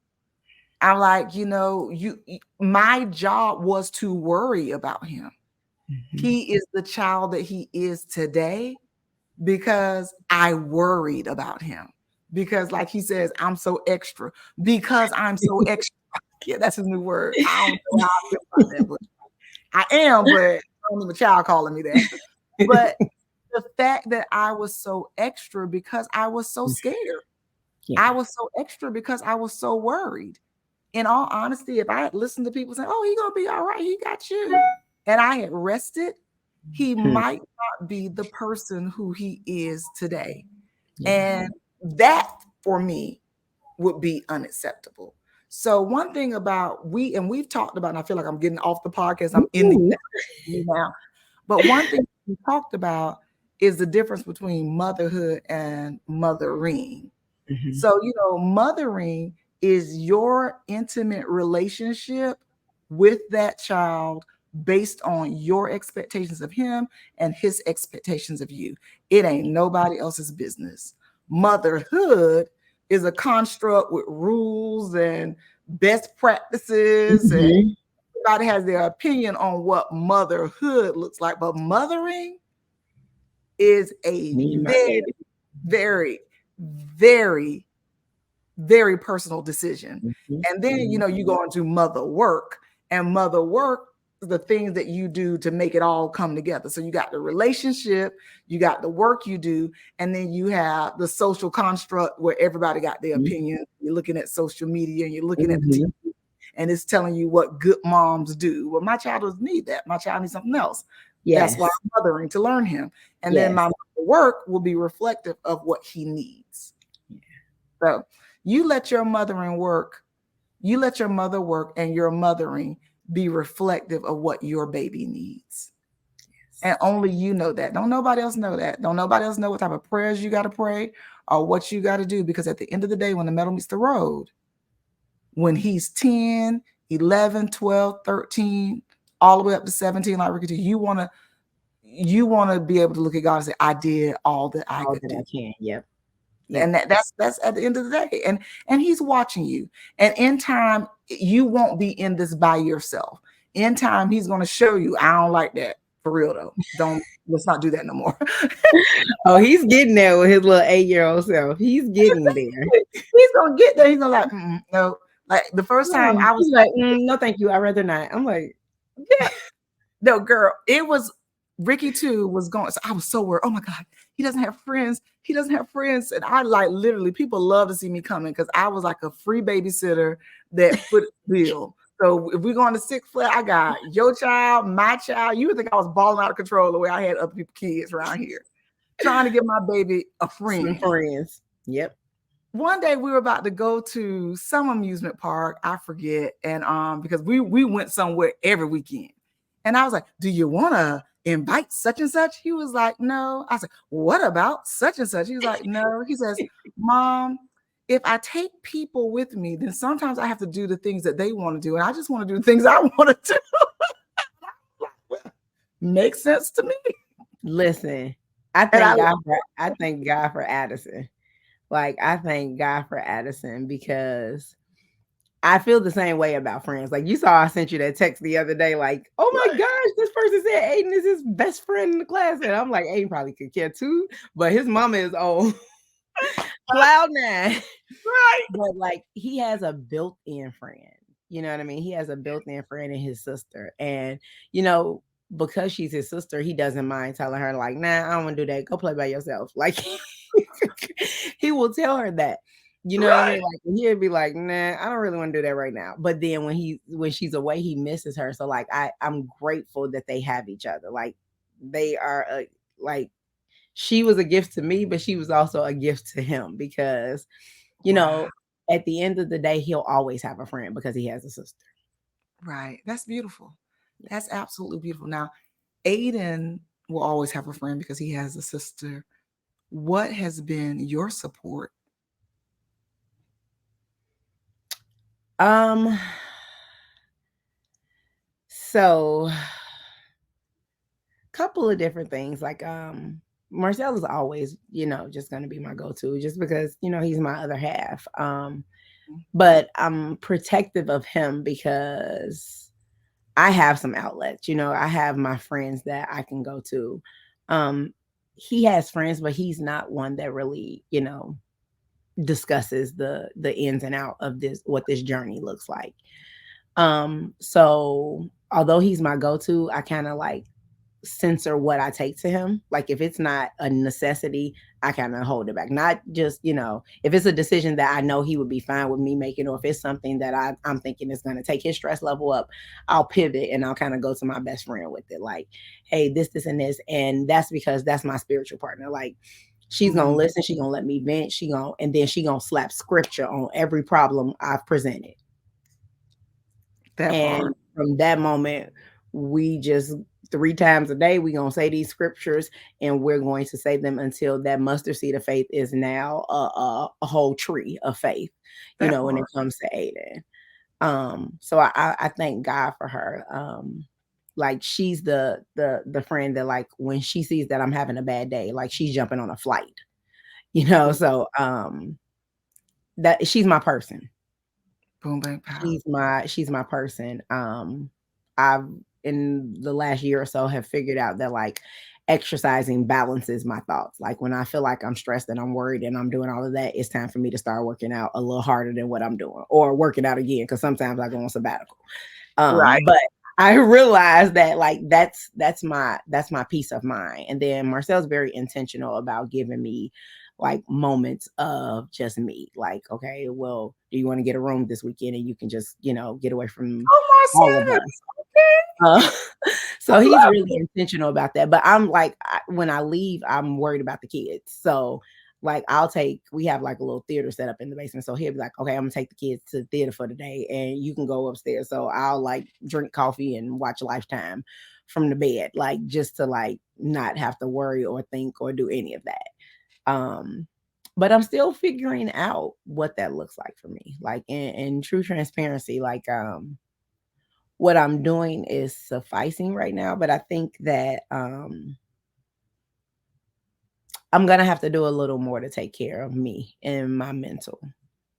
I'm like, my job was to worry about him. Mhm. He is the child that he is today because I worried about him. Because, like he says, I'm so extra. Because I'm so extra. Yeah, that's his new word. I don't know how I feel about that, but I am, but I don't need a child calling me that. But the fact that I was so extra because I was so scared. Yeah. I was so extra because I was so worried. In all honesty, if I had listened to people say, "Oh, he gonna be all right, he got you," and I had rested, he Mhm. might not be the person who he is today. Yeah. And that for me would be unacceptable. So one thing about we've talked about, and I feel like I'm getting off the podcast, I'm in the Mhm. now. But one thing we talked about is the difference between motherhood and mothering. Mhm. So, mothering is your intimate relationship with that child based on your expectations of him and his expectations of you. It ain't nobody else's business. motherhood is a construct with rules and best practices, and Mhm. everybody has their opinion on what motherhood looks like. But mothering is a Me and my very, baby. very, very, very personal decision. Mhm. And then, Mhm. you go into mother work, and mother work is the things that you do to make it all come together. So you got the relationship, you got the work you do, and then you have the social construct where everybody got their opinion. You're looking at social media and you're looking at the Mhm. TV, and it's telling you what good moms do. Well, my child doesn't need that. My child needs something else. That's why Yes. I'm mothering to learn him. And then Yes. my work will be reflective of what he needs. So you let your mothering work, you let your mother work and your mothering be reflective of what your baby needs. And only you know that. Don't nobody else know that. Don't nobody else know what type of prayers you got to pray or what you got to do. Because at the end of the day, when the metal meets the road, when he's 10, 11, 12, 13, all the way up to 17, like Ricky, you want to be able to look at God and say, I did all that I All could that do. I can. Yep. Yep. And that's at the end of the day. And he's watching you. And in time, you won't be in this by yourself. In time, he's going to show you, I don't like that. For real though. Don't Let's not do that no more. Oh, he's getting there with his little 8-year-old self. He's getting there. He's gonna get there. He's gonna like, no. Like the first time Yeah. I was He's like, no, thank you. I'd rather not. I'm like, yeah, no, girl, it was Ricky too was going. So I was so worried. Oh my God, he doesn't have friends. He doesn't have friends. And I like literally people love to see me coming because I was like a free babysitter that foot bill. So if we're going to Six Flags, I got your child, my child. You would think I was balling out of control the way I had other people's kids around here, trying to get my baby a some friend. friends. Yep. One day we were about to go to some amusement park, I forget, and because we went somewhere every weekend, and I was like, "Do you want to invite such and such?" He was like, "No." I said, "What about such and such?" He was like, "No." He says, "Mom, if I take people with me, then sometimes I have to do the things that they want to do, and I just want to do the things I want to do." Makes sense to me, Listen, I and I thank God for I thank God for Addison. Like I thank God for Addison because I feel the same way about friends. Like you saw, I sent you that text the other day. Like, oh my right, gosh, this person said Aiden is his best friend in the class, and I'm like, Aiden probably could care too, but his mama is on cloud nine. right, But like, he has a built-in friend. You know what I mean? He has a built-in friend in his sister, and you know, because she's his sister, he doesn't mind telling her like, "Nah, I don't want to do that. Go play by yourself." Like, he will tell her that. You know what I right, mean? Like he'll be like, "Nah, I don't really want to do that right now." But then when she's away, he misses her. So like, I'm grateful that they have each other. Like they are like she was a gift to me, but she was also a gift to him because you wow, know, at the end of the day, he'll always have a friend because he has a sister. right. That's beautiful. That's absolutely beautiful. Now, Aiden will always have a friend because he has a sister. What has been your support? Um, so couple of different things. Like Marcel is always, just gonna be my go-to just because, he's my other half. But I'm protective of him because I have some outlets, I have my friends that I can go to. Um, he has friends, but he's not one that really, discusses the ins and out of this what this journey looks like. So although he's my go-to, I kind of like censor what I take to him. Like if it's not a necessity, I kind of hold it back. Not just, if it's a decision that I know he would be fine with me making, or if it's something that I'm thinking is going to take his stress level up, I'll pivot and I'll kind of go to my best friend with it. Like, hey, this, and this. And that's because that's my spiritual partner. Like, she's gonna Mm, listen, she gonna let me vent, and then she gonna slap scripture on every problem I've presented. that And part. from that moment, we just 3 times a day, we're going to say these scriptures and we're going to say them until that mustard seed of faith is now a whole tree of faith, That when it part. comes to Aiden. So I thank God for her. Like she's the friend that like when she sees that I'm having a bad day, like she's jumping on a flight, you know. Boom, So that she's my person. boom, bang, pow. She's my person. I've in the last year or so have figured out that like exercising balances my thoughts. Like when I feel like I'm stressed and I'm worried and I'm doing all of that, it's time for me to start working out a little harder than what I'm doing, or working out again, because sometimes I go on sabbatical. Right. But I realized that like that's my peace of mind. And then Marcel's very intentional about giving me like moments of just me. Like, okay, well, do you want to get a room this weekend and you can just, get away from Oh, all of Marcel. us? Okay. Uh, I so he's love really it. intentional about that. But I'm like, when I leave, I'm worried about the kids. So like, we have like a little theater set up in the basement. So he'll be like, okay, I'm gonna take the kids to the theater for the day and you can go upstairs. So I'll like drink coffee and watch Lifetime from the bed, like just to like not have to worry or think or do any of that. But I'm still figuring out what that looks like for me. Like in true transparency, like what I'm doing is sufficing right now, but I think that I'm gonna have to do a little more to take care of me and my mental,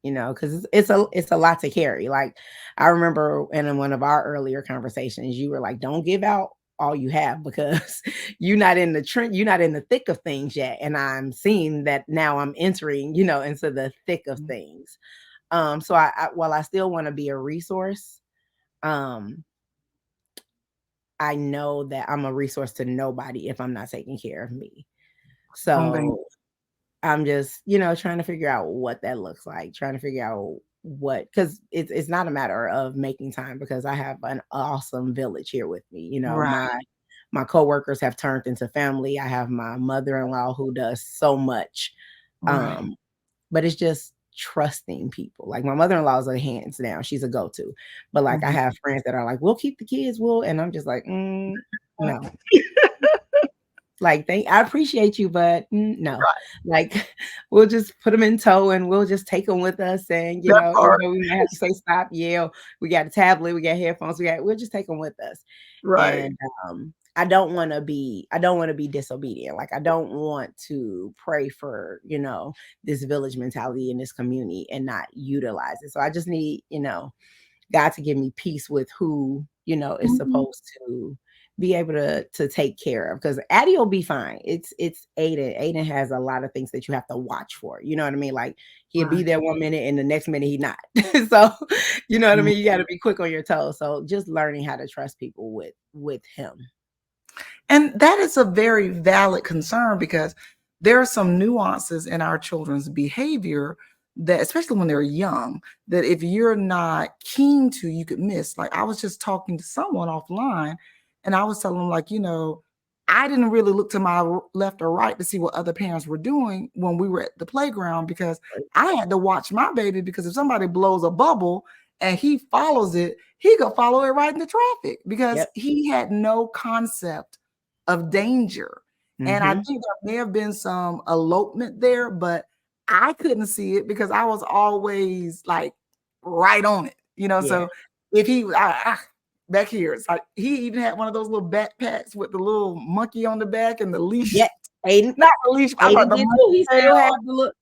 because it's a lot to carry. Like I remember in one of our earlier conversations, you were like, "Don't give out all you have because you're not in the thick of things yet." And I'm seeing that now I'm entering, into the thick of things. So while I still want to be a resource, um, I know that I'm a resource to nobody if I'm not taking care of me. Boom, bang. So I'm just, trying to figure out what that looks like, trying to figure out because it's not a matter of making time, because I have an awesome village here with me. Right, My coworkers have turned into family. I have my mother-in-law who does so much. right, Um, but it's just trusting people. Like my mother-in-law is a hands down. She's a go-to. But like I mhm. have friends that are like, we'll keep the kids, and I'm just like, no. Like I appreciate you, but no. Right, Like we'll just put them in tow and we'll just take them with us. And that even part. though we might have to say stop, yeah, we got a tablet, we got headphones, we'll just take them with us. Right. And I don't want to be disobedient. Like I don't want to pray for, this village mentality in this community and not utilize it. So I just need, God to give me peace with who, is Mhm. supposed to be able to take care of, because Addie will be fine. It's Aiden. Aiden has a lot of things that you have to watch for. You know what I mean? Like he'll be Right. there one minute and the next minute he not. So you know what I Mm. mean? You gotta be quick on your toes. So just learning how to trust people with him. And that is a very valid concern because there are some nuances in our children's behavior that, especially when they're young, that if you're not keen to, you could miss. Like I was just talking to someone offline and I was telling them, like, I didn't really look to my left or right to see what other parents were doing when we were at the playground because I had to watch my baby because if somebody blows a bubble and he follows it, he could follow it right into traffic because Yep. he had no concept of danger. And I Hmm. think there may have been some elopement there, but I couldn't see it because I was always like right on it. Yeah. So if he back here, it's like he even had one of those little backpacks with the little monkey on the back and the leash. Yeah. Aiden. Not the leash, I'm about Aiden the did monkey too. He still tail. had the Look,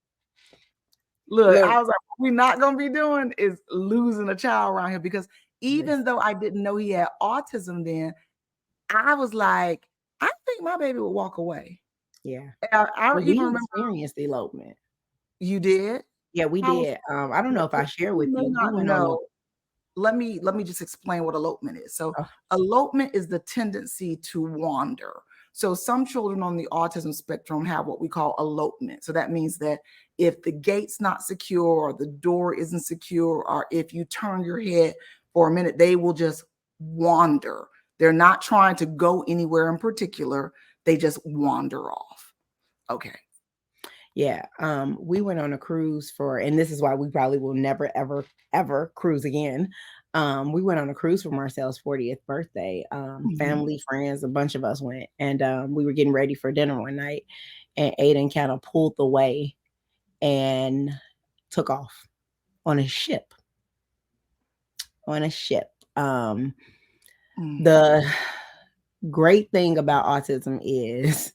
look. I was like, what we're not gonna be doing is losing a child around here because even Listen. though I didn't know he had autism then, I was like, I think my baby would walk away. Yeah. I Well, even we remember experienced elopement. you did. Yeah, we How was did. I don't know if I shared you with may you. We not went on a know. Let me just explain what elopement is. So uh, elopement is the tendency to wander. So some children on the autism spectrum have what we call elopement. So that means that if the gate's not secure or the door isn't secure, or if you turn your head for a minute, they will just wander. They're not trying to go anywhere in particular. They just wander off. Okay. yeah. We went on a cruise and this is why we probably will never, ever, ever cruise again. We went on a cruise for Marcel's 40th birthday. Mhm. Family, friends, a bunch of us went, and we were getting ready for dinner one night, and Aiden kind of pulled away and took off on a ship. On a ship. Mm. The great thing about autism is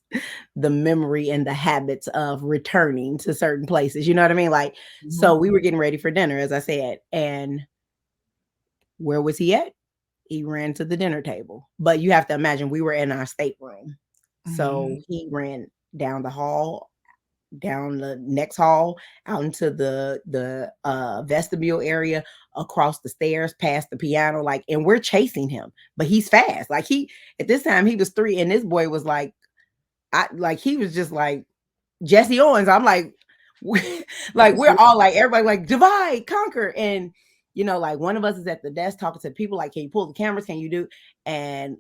the memory and the habits of returning to certain places. You know what I mean? Like, so Mhm. we were getting ready for dinner, as I said, and where was he at? He ran to the dinner table. But you have to imagine we were in our stateroom. Mhm. So he ran down the hall, down the next hall, out into the vestibule area, across the stairs, past the piano, like, and we're chasing him, but he's fast. Like he at this time he was 3, and this boy was like, I like he was just like Jesse Owens. I'm like, like we're all like everybody like divide, conquer, and like one of us is at the desk talking to people like, can you pull the cameras? Can you do? And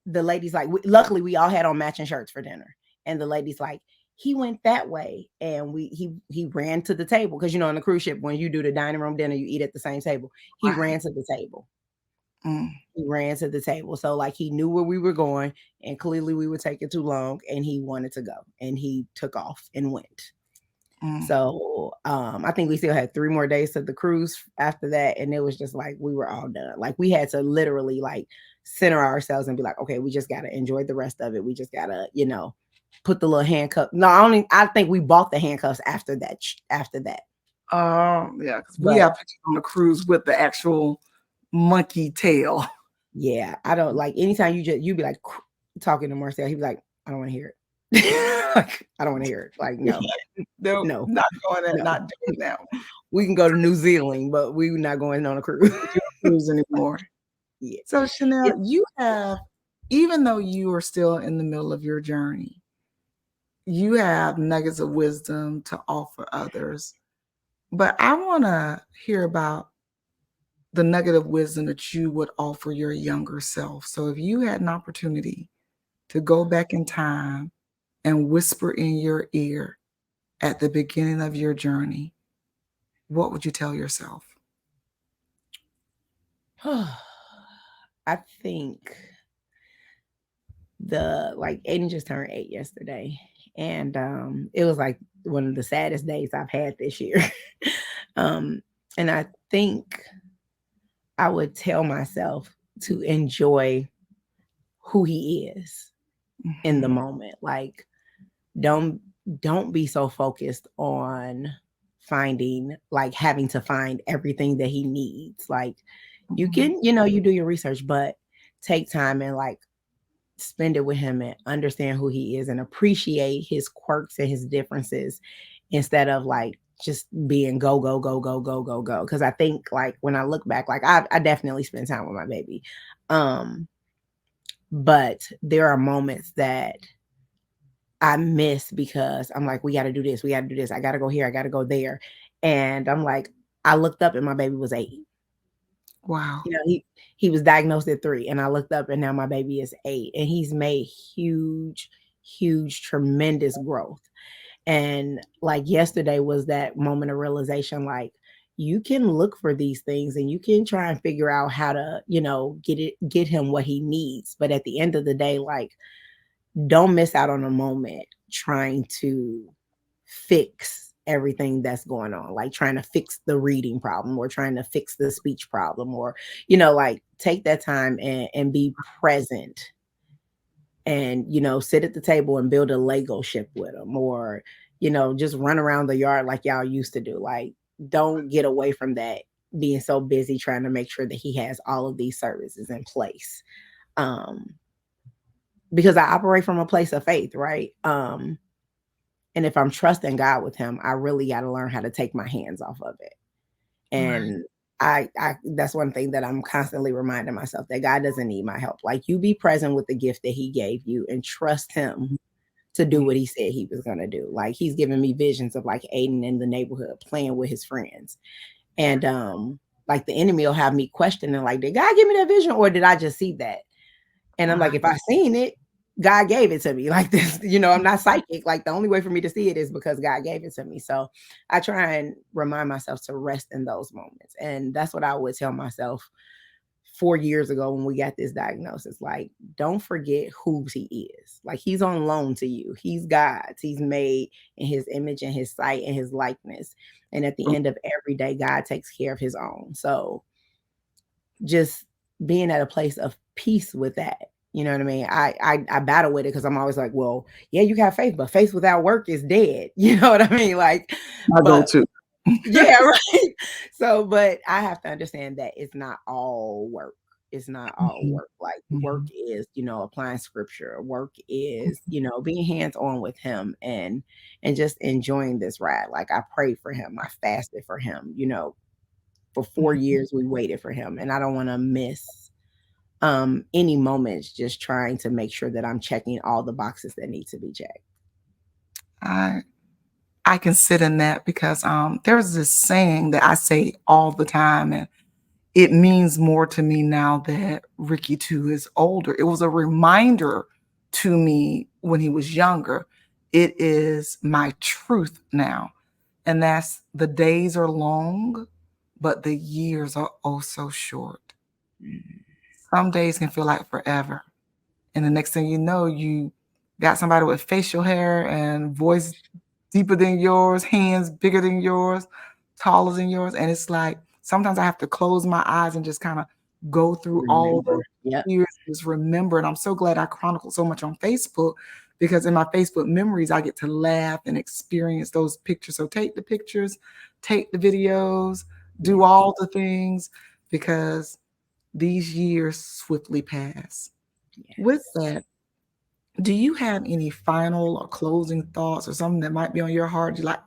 the ladies like, luckily we all had on matching shirts for dinner, and the ladies like, he went that way, and he ran to the table because on the cruise ship when you do the dining room dinner you eat at the same table. He Right. ran to the table. Mm, He ran to the table. So like he knew where we were going, and clearly we were taking too long, and he wanted to go, and he took off and went. mm. So I think we still had 3 more days to the cruise after that, and it was just like we were all done. Like we had to literally like center ourselves and be like, okay, we just gotta enjoy the rest of it. We just gotta, put the little handcuff. No, I think we bought the handcuffs after that. After that, Yeah, because we but have pictures on the cruise with the actual monkey tail. yeah, I don't like anytime you be like talking to Marcel, he'd be like, I don't want to hear it. Like, I don't want to hear it. Like, no, No, no, not going there, no. not doing that. We can go to New Zealand, but we're not going on a cruise. Do cruise anymore. Yeah. So It, Chanel, you have, even though you are still in the middle of your journey, you have nuggets of wisdom to offer others. But I want to hear about the nugget of wisdom that you would offer your younger self. So if you had an opportunity to go back in time and whisper in your ear at the beginning of your journey, what would you tell yourself? I think Aiden just turned 8 yesterday, and it was like one of the saddest days I've had this year. um, and I think I would tell myself to enjoy who he is in the Mhm. moment. Like, don't don't be so focused on finding like having to find everything that he needs. Like you Mhm. can, you do your research, but take time and like spend it with him and understand who he is and appreciate his quirks and his differences instead of like just being go go go go go go go, because I think like when I look back, like I definitely spend time with my baby, um but there are moments that I miss because I'm like, we got to do this, we got to do this, I got to go here, I got to go there, and I'm like, I looked up and my baby was 8. Wow. He was diagnosed at 3, and I looked up and now my baby is 8, and he's made huge, tremendous growth. And like yesterday was that moment of realization, like you can look for these things and you can try and figure out how to, get him what he needs. But at the end of the day, like don't miss out on a moment trying to fix everything that's going on, like trying to fix the reading problem or trying to fix the speech problem, or like take that time and be present, and sit at the table and build a Lego ship with them, or just run around the yard like y'all used to do. Like don't get away from that, being so busy trying to make sure that he has all of these services in place, um because I operate from a place of faith, right? And if I'm trusting God with him, I really got to learn how to take my hands off of it. Right. And I that's one thing that I'm constantly reminding myself, that God doesn't need my help. Like you be present with the gift that he gave you and trust him to do Mhm. what he said he was gonna do. Like he's giving me visions of like Aiden in the neighborhood playing with his friends. And like the enemy will have me questioning, like, did God give me that vision or did I just see that? And I'm like, Right. if I seen it, God gave it to me. Like this, I'm not psychic. Like the only way for me to see it is because God gave it to me. So I try and remind myself to rest in those moments. And that's what I would tell myself 4 years ago when we got this diagnosis. Like, don't forget who he is. Like he's on loan to you. He's God's. He's made in his image and his sight and his likeness. And at the end of every day, God takes care of his own. So just being at a place of peace with that, You know what I mean? I battle with it because I'm always like, well, yeah, you have faith, but faith without work is dead. You know what I mean? Like, My but go-to. yeah, right. So, but I have to understand that it's not all work. It's not all Mhm, work. Like work mhm, is, applying scripture. Work is, being hands on with him and just enjoying this ride. Like I prayed for him. I fasted for him. For 4 years we waited for him, and I don't want to miss any moments just trying to make sure that I'm checking all the boxes that need to be checked. I I can sit in that because there's this saying that I say all the time, and it means more to me now that Ricky too is older. It was a reminder to me when he was younger. It is my truth now. And that's the days are long, but the years are oh so short. Mhm. Some days can feel like forever. And the next thing you know, you got somebody with facial hair and voice deeper than yours, hands bigger than yours, taller than yours. And it's like sometimes I have to close my eyes and just kind of go through all Remember. those Yep. years, just remember. And I'm so glad I chronicled so much on Facebook because in my Facebook memories, I get to laugh and experience those pictures. So take the pictures, take the videos, do Yes. all the things because these years swiftly pass. With Yes. that, do you have any final or closing thoughts or something that might be on your heart? You like,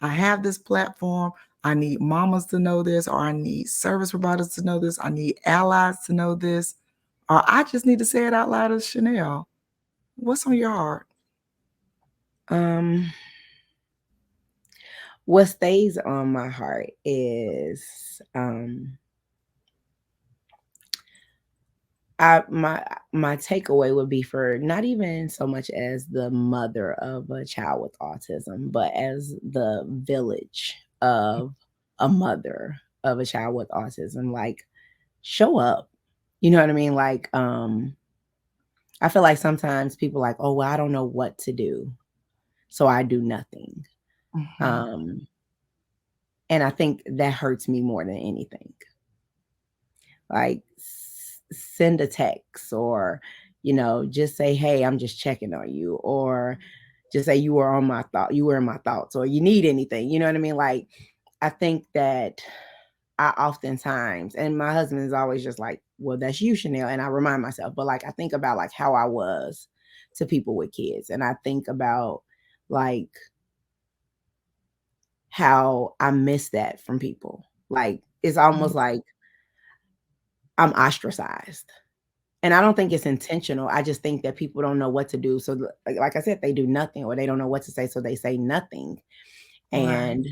I have this platform. I need mamas to know this, or I need service providers to know this. I need allies to know this, or I just need to say it out loud as Chanel. What's on your heart? Um, what stays on my heart is my takeaway would be for not even so much as the mother of a child with autism, but as the village of a mother of a child with autism. Like, show up. You know what I mean? Like, I feel like sometimes people like, oh well, I don't know what to do, so I do nothing. Mhm. Um, and I think that hurts me more than anything. Like send a text or just say, hey, I'm just checking on you, or just say you were in my thoughts, or you need anything, you know what I mean? Like, I think that I oftentimes, and my husband is always just like, well, that's you, Chanel, and I remind myself, but like I think about like how I was to people with kids, and I think about like how I miss that from people. Like it's Mhm. almost like I'm ostracized. And I don't think it's intentional. I just think that people don't know what to do. So, like I said, they do nothing, or they don't know what to say, so they say nothing, Right, and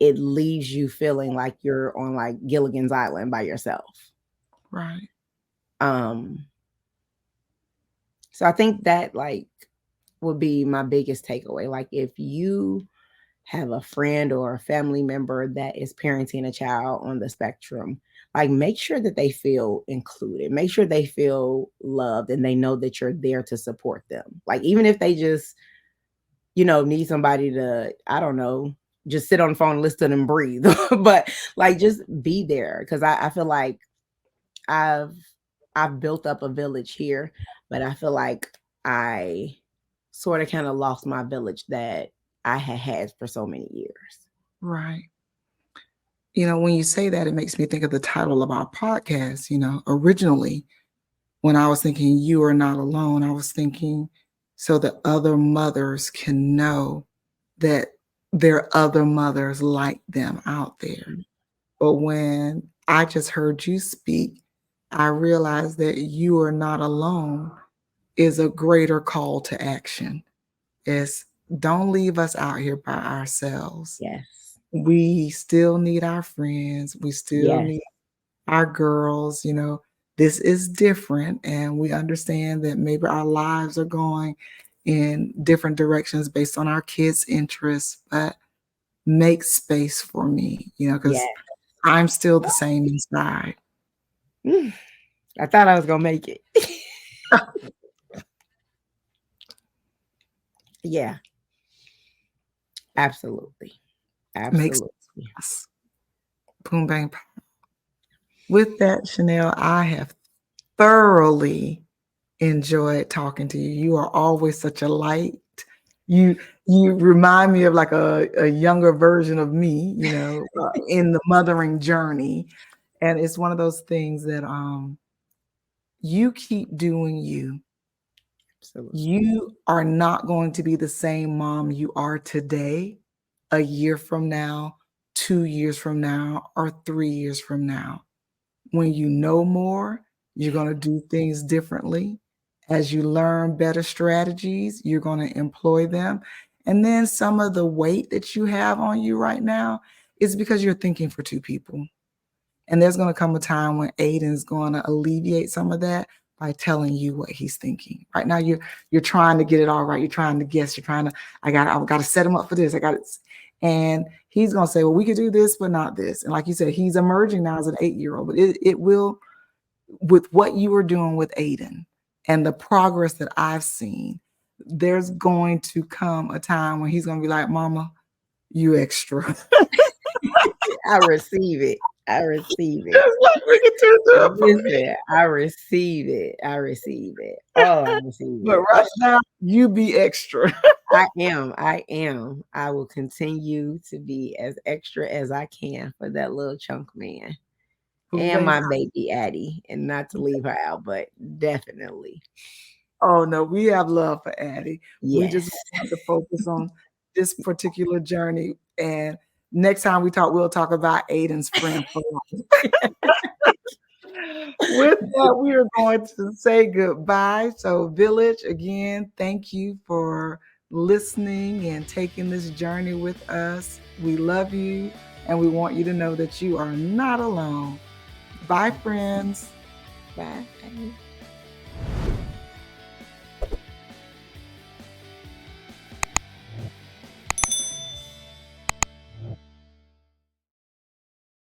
it leaves you feeling like you're on like Gilligan's Island by yourself. right, Um, so I think that like would be my biggest takeaway. Like if you have a friend or a family member that is parenting a child on the spectrum, like make sure that they feel included. Make sure they feel loved and they know that you're there to support them. Like even if they just, need somebody to, I don't know, just sit on the phone, listen and breathe. But like just be there. Cause I feel like I've I've built up a village here, but I feel like I sort of kind of lost my village that I had had for so many years. right. When you say that, it makes me think of the title of our podcast. Originally, when I was thinking you are not alone, I was thinking so that other mothers can know that there are other mothers like them out there. Mhm. But when I just heard you speak, I realized that you are not alone is a greater call to action. It's don't leave us out here by ourselves. Yes. We still need our friends. We still Yes. need our girls. This is different, and we understand that maybe our lives are going in different directions based on our kids' interests, but make space for me, because Yes. I'm still the same inside. Mm, I thought I was gonna make it. Yeah, absolutely. Makes Absolutely. us. Boom, bang. With that, Chanel, I have thoroughly enjoyed talking to you. You are always such a light. You you remind me of like a younger version of me, in the mothering journey. And it's one of those things that you keep doing you. Absolutely. You are not going to be the same mom you are today, a year from now, 2 years from now, or 3 years from now. When you know more, you're going to do things differently. As you learn better strategies, you're going to employ them. And then some of the weight that you have on you right now is because you're thinking for two people. And there's going to come a time when Aiden's going to alleviate some of that by telling you what he's thinking. Right now, you're trying to get it all right. You're trying to guess. You're trying to. I've got to set him up for this. I got it. And he's going to say, well, we could do this, but not this. And like you said, he's emerging now as an 8-year-old. But it will, with what you are doing with Aiden and the progress that I've seen, there's going to come a time when he's going to be like, Mama, you extra. I receive it. I receive it. It's like we can turn it up for me. Listen, I receive it. I receive it. Oh, I receive But it. right now, you be extra. I am. I am. I will continue to be as extra as I can for that little chunk man Who and they my baby Addie, and not to leave her out, but definitely. Oh no, we have love for Addie. We just Yes. want to focus on this particular journey. And next time we talk, we'll talk about Aiden's friend for life. With that, we are going to say goodbye. So, Village, again, thank you for listening and taking this journey with us. We love you, and we want you to know that you are not alone. Bye, friends. Bye.